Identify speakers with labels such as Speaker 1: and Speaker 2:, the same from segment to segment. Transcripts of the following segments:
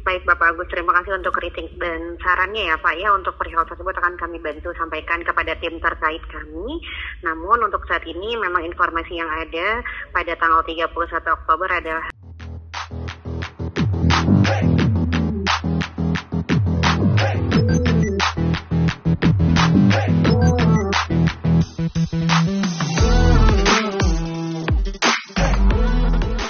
Speaker 1: Baik Bapak Agus, terima kasih untuk kritik dan sarannya ya Pak ya. Untuk perihal tersebut akan kami bantu sampaikan kepada tim terkait kami. Namun untuk saat ini memang informasi yang ada pada tanggal 31 Oktober adalah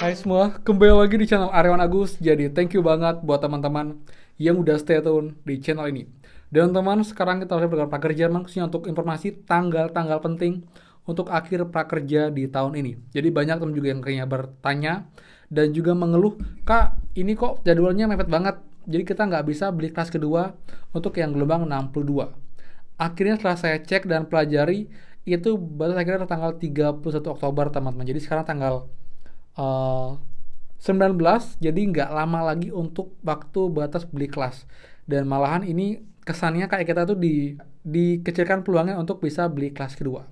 Speaker 2: Hai semua, kembali lagi di channel Aryawan Agus. Jadi thank you banget buat teman-teman yang udah stay tune di channel ini. Dan teman-teman, sekarang kita harus bergerak prakerja maksudnya untuk informasi tanggal-tanggal penting untuk akhir prakerja di tahun ini. Jadi banyak teman juga yang kayaknya bertanya dan juga mengeluh, Kak, ini kok jadwalnya mepet banget. Jadi kita nggak bisa beli kelas kedua untuk yang gelombang 62. Akhirnya setelah saya cek dan pelajari, itu baru akhirnya tanggal 31 Oktober teman-teman. Jadi sekarang tanggal 19, jadi nggak lama lagi untuk waktu batas beli kelas. Dan malahan ini kesannya kayak kita tuh dikecilkan peluangnya untuk bisa beli kelas kedua.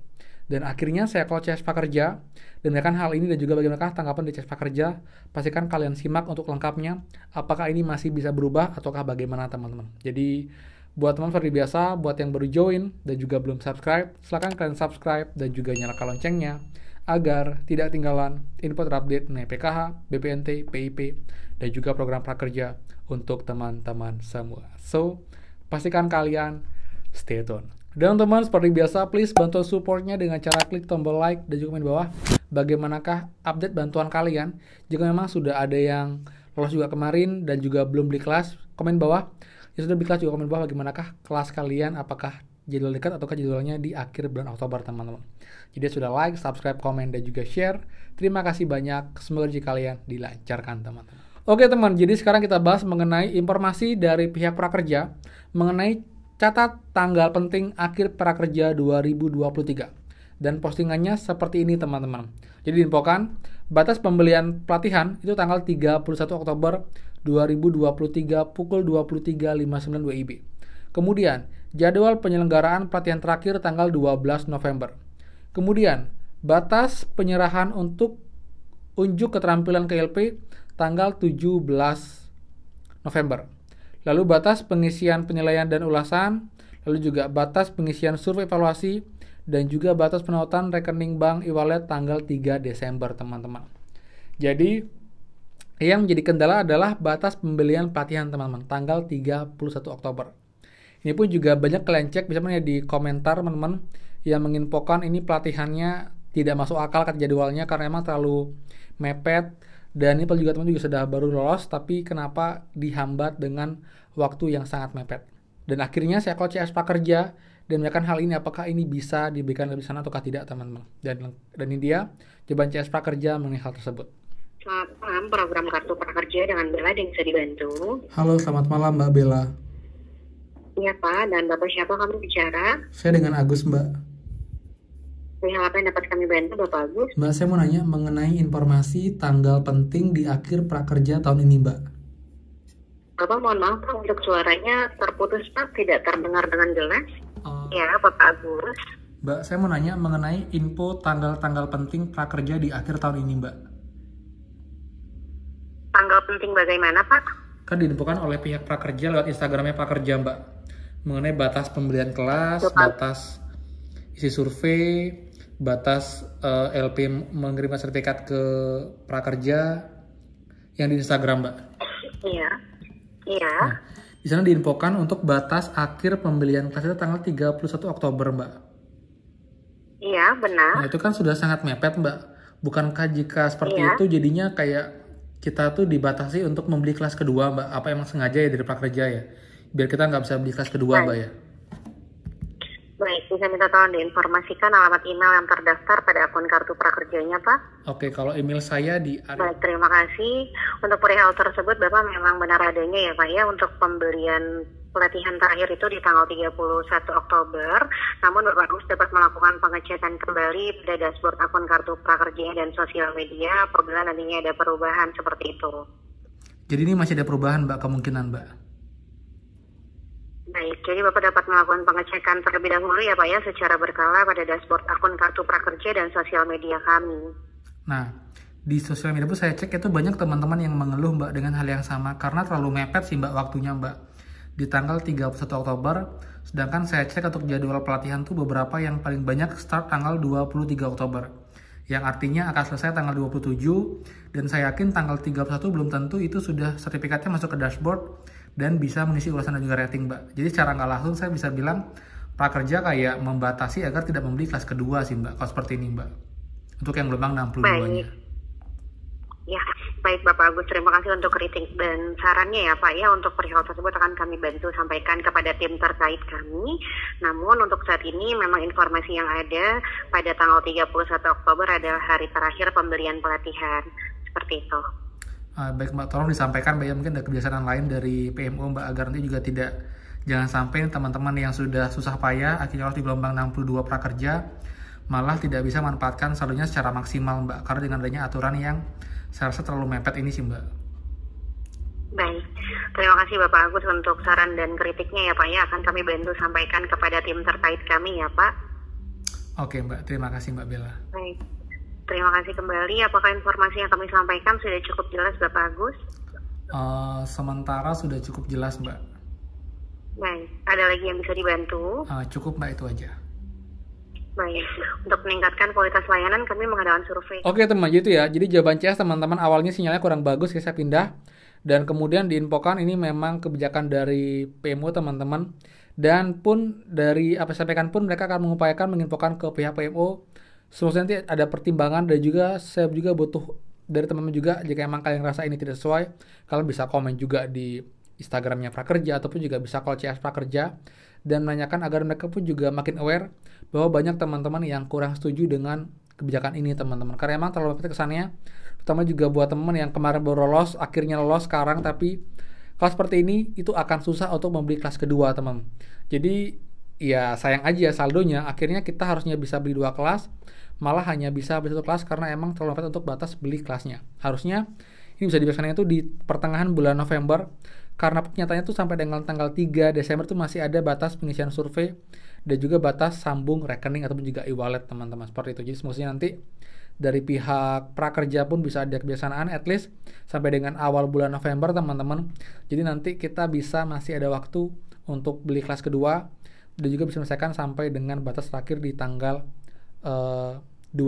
Speaker 2: Dan akhirnya saya call CS Prakerja dan akan hal ini dan juga bagaimana tanggapan di CS Prakerja, pastikan kalian simak untuk lengkapnya apakah ini masih bisa berubah ataukah bagaimana teman-teman. Jadi buat teman seperti biasa, buat yang baru join dan juga belum subscribe, silahkan kalian subscribe dan juga nyalakan loncengnya agar tidak ketinggalan info terupdate mengenai PKH, BPNT, PIP, dan juga program prakerja untuk teman-teman semua. So, pastikan kalian stay tune. Dan teman seperti biasa, please bantu supportnya dengan cara klik tombol like dan juga komen bawah bagaimanakah update bantuan kalian. Jika memang sudah ada yang lolos juga kemarin dan juga belum beli kelas, komen bawah. Yang sudah beli kelas juga komen bawah bagaimanakah kelas kalian, apakah jadwal dekat ataukah jadwalnya di akhir bulan Oktober teman-teman. Jadi sudah like, subscribe, komen, dan juga share. Terima kasih banyak. Semoga rezeki kalian dilancarkan teman-teman. Oke teman, jadi sekarang kita bahas mengenai informasi dari pihak prakerja mengenai catat tanggal penting akhir prakerja 2023. Dan postingannya seperti ini teman-teman. Jadi diinfokan, batas pembelian pelatihan itu tanggal 31 Oktober 2023 pukul 23.59 WIB. Kemudian, jadwal penyelenggaraan pelatihan terakhir tanggal 12 November. Kemudian, batas penyerahan untuk unjuk keterampilan KLP tanggal 17 November. Lalu batas pengisian penilaian dan ulasan, lalu juga batas pengisian survei evaluasi, dan juga batas penautan rekening bank e-wallet tanggal 3 Desember, teman-teman. Jadi, yang menjadi kendala adalah batas pembelian pelatihan, teman-teman, tanggal 31 Oktober. Ini pun juga banyak kalian cek, bisa di komentar, teman-teman, yang menginfokan ini pelatihannya tidak masuk akal ke jadwalnya karena emang terlalu mepet. Dan ini juga teman juga sudah baru lolos, tapi kenapa dihambat dengan waktu yang sangat mepet. Dan akhirnya saya call CS Prakerja dan menanyakan hal ini apakah ini bisa diberikan lebih sana ataukah tidak teman-teman. Dan ini dia jawaban CS Prakerja mengenai hal tersebut.
Speaker 1: Selamat malam, program Kartu Prakerja dengan Bella yang bisa dibantu.
Speaker 2: Halo, selamat malam Mbak Bella.
Speaker 1: Iya Pak, dan Bapak siapa kami bicara?
Speaker 2: Saya dengan Agus Mbak.
Speaker 1: Hal apa yang dapat kami bantu Bapak Agus?
Speaker 2: Mbak, saya mau nanya mengenai informasi tanggal penting di akhir prakerja tahun ini Mbak.
Speaker 1: Bapak mohon maaf Pak, untuk suaranya terputus Pak, tidak terdengar dengan jelas. Ya Bapak Agus.
Speaker 2: Mbak, saya mau nanya mengenai info tanggal-tanggal penting prakerja di akhir tahun ini Mbak.
Speaker 1: Tanggal penting bagaimana Pak?
Speaker 2: Kan diinfokan oleh pihak prakerja lewat Instagramnya prakerja Mbak. Mengenai batas pembelian kelas,
Speaker 1: Bapak.
Speaker 2: batas isi survei, batas LP mengirimkan sertifikat ke prakerja yang di Instagram Mbak.
Speaker 1: Iya. Iya.
Speaker 2: Nah, di sana diinfokan untuk batas akhir pembelian kelas itu tanggal 31 Oktober Mbak.
Speaker 1: Iya, benar.
Speaker 2: Nah, itu kan sudah sangat mepet Mbak. Bukankah jika seperti
Speaker 1: Iya.
Speaker 2: itu jadinya kayak kita tuh dibatasi untuk membeli kelas kedua Mbak? Apa emang sengaja ya dari prakerja ya? Biar kita nggak bisa beli kelas kedua Mbak ya?
Speaker 1: Baik, bisa minta tolong diinformasikan alamat email yang terdaftar pada akun kartu prakerjanya Pak?
Speaker 2: Oke, kalau email saya di...
Speaker 1: Baik, terima kasih. Untuk perihal tersebut Bapak memang benar adanya ya Pak ya, untuk pembelian pelatihan terakhir itu di tanggal 31 Oktober. Namun Bapak Agus dapat melakukan pengecekan kembali pada dashboard akun kartu prakerja dan sosial media apabila nantinya ada perubahan seperti itu.
Speaker 2: Jadi ini masih ada perubahan Mbak, kemungkinan Mbak?
Speaker 1: Baik, jadi Bapak dapat melakukan pengecekan terlebih dahulu ya Pak ya secara berkala pada dashboard akun kartu prakerja dan sosial media kami.
Speaker 2: Nah, di sosial media pun saya cek itu banyak teman-teman yang mengeluh Mbak dengan hal yang sama karena terlalu mepet sih Mbak waktunya Mbak di tanggal 31 Oktober, sedangkan saya cek untuk jadwal pelatihan tuh beberapa yang paling banyak start tanggal 23 Oktober yang artinya akan selesai tanggal 27, dan saya yakin tanggal 31 belum tentu itu sudah sertifikatnya masuk ke dashboard dan bisa mengisi ulasan dan juga rating Mbak. Jadi secara nggak langsung saya bisa bilang prakerja kayak membatasi agar tidak membeli kelas kedua sih Mbak, kalau seperti ini Mbak, untuk yang gelombang 62-nya.
Speaker 1: Ya, baik Bapak Agus, terima kasih untuk kritik dan sarannya ya Pak ya. Untuk perihal tersebut akan kami bantu sampaikan kepada tim terkait kami. Namun untuk saat ini memang informasi yang ada pada tanggal 31 Oktober adalah hari terakhir pemberian pelatihan. Seperti itu.
Speaker 2: Baik Mbak, tolong disampaikan Mbak ya, mungkin ada kebiasaan lain dari PMO Mbak agar nanti juga jangan sampai teman-teman yang sudah susah payah akhirnya harus di gelombang 62 prakerja malah tidak bisa manfaatkan saldonya secara maksimal Mbak, karena dengan adanya aturan yang saya rasa terlalu mepet ini sih Mbak.
Speaker 1: Baik, terima kasih Bapak Agus untuk saran dan kritiknya ya Pak ya, akan kami bantu sampaikan kepada tim terkait kami ya Pak.
Speaker 2: Oke Mbak, terima kasih Mbak Bella.
Speaker 1: Baik, terima kasih kembali. Apakah informasi yang kami sampaikan sudah cukup jelas Bapak Agus?
Speaker 2: Sementara sudah cukup jelas Mbak.
Speaker 1: Baik, ada lagi yang bisa dibantu?
Speaker 2: Cukup Mbak, itu aja.
Speaker 1: Baik, untuk meningkatkan kualitas layanan kami mengadakan survei.
Speaker 2: Oke teman, gitu ya. Jadi jawaban CS teman-teman awalnya sinyalnya kurang bagus, saya pindah. Dan kemudian diinfokan ini memang kebijakan dari PMO teman-teman. Dan pun dari apa saya sampaikan pun mereka akan mengupayakan menginfokan ke pihak PMO. Semoga nanti ada pertimbangan, dan juga saya juga butuh dari teman-teman juga, jika emang kalian rasa ini tidak sesuai, kalian bisa komen juga di Instagramnya Prakerja, ataupun juga bisa call CS Prakerja dan menanyakan agar mereka pun juga makin aware bahwa banyak teman-teman yang kurang setuju dengan kebijakan ini teman-teman, karena emang terlalu mepet kesannya, terutama juga buat teman yang kemarin baru lolos, akhirnya lolos sekarang, tapi kelas seperti ini itu akan susah untuk membeli kelas kedua teman. Jadi ya sayang aja saldonya, akhirnya kita harusnya bisa beli 2 kelas, malah hanya bisa beli 1 kelas karena emang terlalu mepet untuk batas beli kelasnya. Harusnya ini bisa dibiasakan itu di pertengahan bulan November, karena kenyataannya tuh sampai dengan tanggal 3 Desember tuh masih ada batas pengisian survei dan juga batas sambung rekening ataupun juga e-wallet teman-teman, seperti itu. Jadi semoga nanti dari pihak prakerja pun bisa ada kebiasaan at least sampai dengan awal bulan November teman-teman. Jadi nanti kita bisa masih ada waktu untuk beli kelas kedua dan juga bisa menyelesaikan sampai dengan batas terakhir di tanggal 12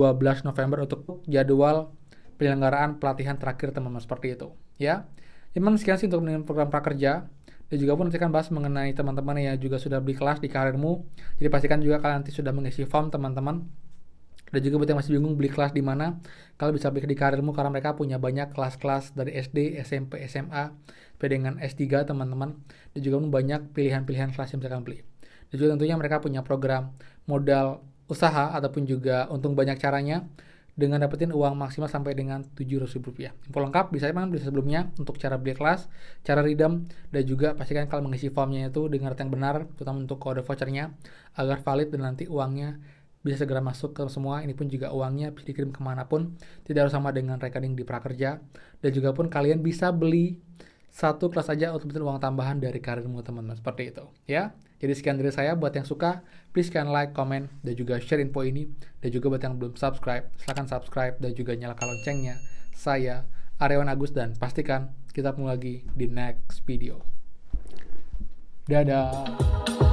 Speaker 2: November untuk jadwal penyelenggaraan pelatihan terakhir teman-teman, seperti itu ya. Memang sekian sih untuk program prakerja, dan juga pun nanti akan bahas mengenai teman-teman yang juga sudah beli kelas di karirmu. Jadi pastikan juga kalian nanti sudah mengisi form teman-teman, dan juga buat yang masih bingung beli kelas di mana, kalian bisa beli di karirmu karena mereka punya banyak kelas-kelas dari SD, SMP, SMA, sampai dengan S3 teman-teman, dan juga banyak pilihan-pilihan kelas yang bisa kalian beli. Dan juga tentunya mereka punya program modal usaha ataupun juga untung banyak caranya, dengan dapetin uang maksimal sampai dengan Rp700. Info lengkap bisa sebelumnya untuk cara beli kelas, cara redeem, dan juga pastikan kalian mengisi formnya itu dengan data yang benar, terutama untuk kode vouchernya agar valid dan nanti uangnya bisa segera masuk ke semua. Ini pun juga uangnya bisa dikirim kemanapun, tidak harus sama dengan rekening di Prakerja. Dan juga pun kalian bisa beli 1 kelas aja untuk dapetin uang tambahan dari karirmu teman-teman, seperti itu ya. Jadi sekian dari saya. Buat yang suka, please kalian like, comment, dan juga share info ini. Dan juga buat yang belum subscribe, silahkan subscribe dan juga nyalakan loncengnya. Saya Aryawan Agus, dan pastikan kita ketemu lagi di next video. Dadah.